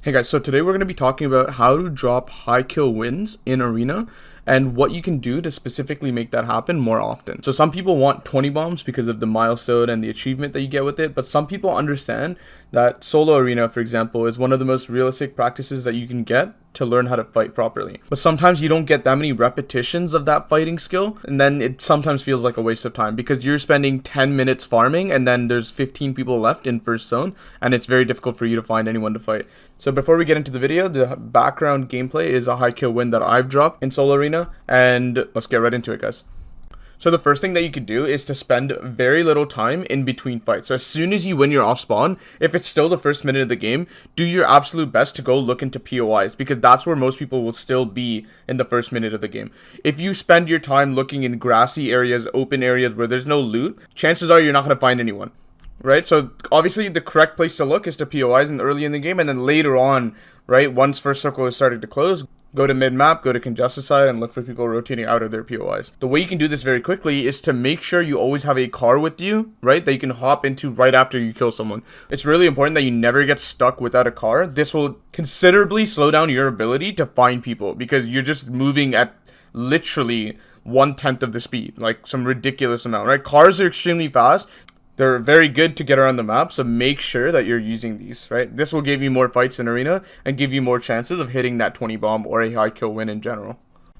Hey guys, so today we're going to be talking about how to drop high kill wins in Arena and what you can do to specifically make that happen more often. So some people want 20 bombs because of the milestone and the achievement that you get with it, but some people understand that solo Arena, for example, is one of the most realistic practices that you can get to learn how to fight properly. But sometimes you don't get that many repetitions of that fighting skill, and then it sometimes feels like a waste of time because you're spending 10 minutes farming and then there's 15 people left in first zone, and it's very difficult for you to find anyone to fight. So before we get into the video, the background gameplay is a high kill win that I've dropped in solo Arena, and let's get right into it, guys. So the first thing that you could do is to spend very little time in between fights. So as soon as you win your off spawn, if it's still the first minute of the game, do your absolute best to go look into POIs, because that's where most people will still be in the first minute of the game. If you spend your time looking in grassy areas, open areas where there's no loot, chances are you're not going to find anyone. Right, so obviously the correct place to look is to POIs and early in the game, and then later on, right, once first circle is starting to close, go to mid-map, go to congested side, and look for people rotating out of their POIs. The way you can do this very quickly is to make sure you always have a car with you, right, that you can hop into right after you kill someone. It's really important that you never get stuck without a car. This will considerably slow down your ability to find people, because you're just moving at literally 1/10 of the speed, like some ridiculous amount, right? Cars are extremely fast. They're very good to get around the map, so make sure that you're using these, right? This will give you more fights in Arena and give you more chances of hitting that 20 bomb or a high kill win in general.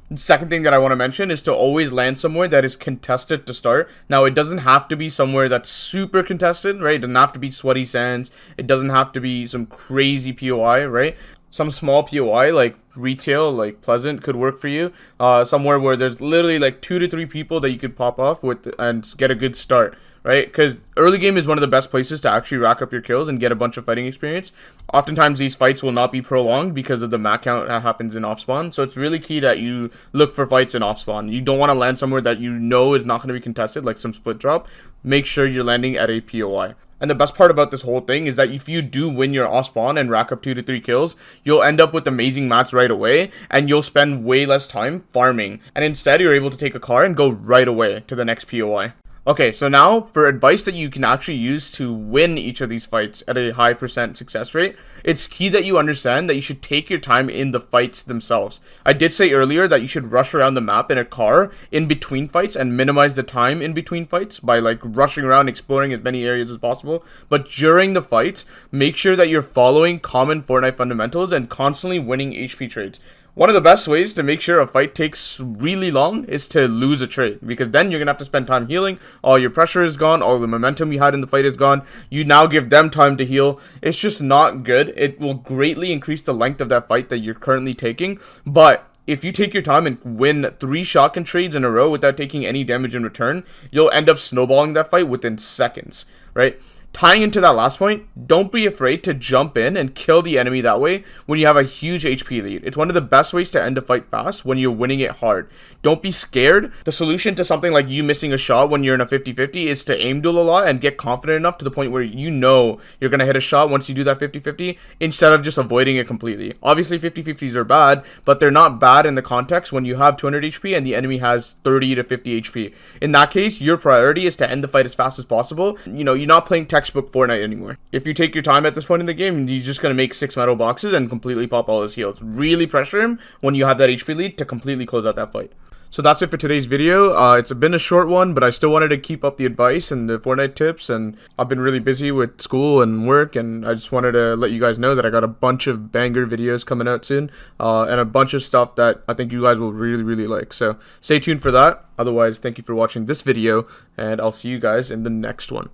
The second thing that I want to mention is to always land somewhere that is contested to start. Now, it doesn't have to be somewhere that's super contested, right? It doesn't have to be Sweaty Sands. It doesn't have to be some crazy POI, right? Some small POI like retail, like Pleasant, could work for you. Somewhere where there's literally like 2 to 3 people that you could pop off with and get a good start, right? Because early game is one of the best places to actually rack up your kills and get a bunch of fighting experience. Oftentimes these fights will not be prolonged because of the mat count that happens in off spawn. So it's really key that you look for fights in off spawn. You don't want to land somewhere that you know is not going to be contested, like some split drop. Make sure you're landing at a POI. And the best part about this whole thing is that if you do win your off spawn and rack up 2 to 3 kills, you'll end up with amazing mats right away, and you'll spend way less time farming. And instead, you're able to take a car and go right away to the next POI. Okay, so now for advice that you can actually use to win each of these fights at a high % success rate, it's key that you understand that you should take your time in the fights themselves. I did say earlier that you should rush around the map in a car in between fights and minimize the time in between fights by like rushing around, exploring as many areas as possible. But during the fights, make sure that you're following common Fortnite fundamentals and constantly winning HP trades. One of the best ways to make sure a fight takes really long is to lose a trade, because then you're going to have to spend time healing. All your pressure is gone. All the momentum you had in the fight is gone. You now give them time to heal. It's just not good. It will greatly increase the length of that fight that you're currently taking. But if you take your time and win 3 shotgun trades in a row without taking any damage in return, you'll end up snowballing that fight within seconds, right? Tying into that last point, don't be afraid to jump in and kill the enemy that way when you have a huge HP lead. It's one of the best ways to end a fight fast when you're winning it hard. Don't be scared. The solution to something like you missing a shot when you're in a 50-50 is to aim duel a lot and get confident enough to the point where you know you're going to hit a shot once you do that 50-50 instead of just avoiding it completely. Obviously, 50-50s are bad, but they're not bad in the context when you have 200 HP and the enemy has 30 to 50 HP. In that case, your priority is to end the fight as fast as possible. You know, you're not playing textbook Fortnite anymore. If you take your time at this point in the game, you're just going to make 6 metal boxes and completely pop all his heals. Really pressure him when you have that HP lead to completely close out that fight. So that's it for today's video. It's been a short one, but I still wanted to keep up the advice and the Fortnite tips, and I've been really busy with school and work, and I just wanted to let you guys know that I got a bunch of banger videos coming out soon, and a bunch of stuff that I think you guys will really like. So stay tuned for that. Otherwise, thank you for watching this video, and I'll see you guys in the next one.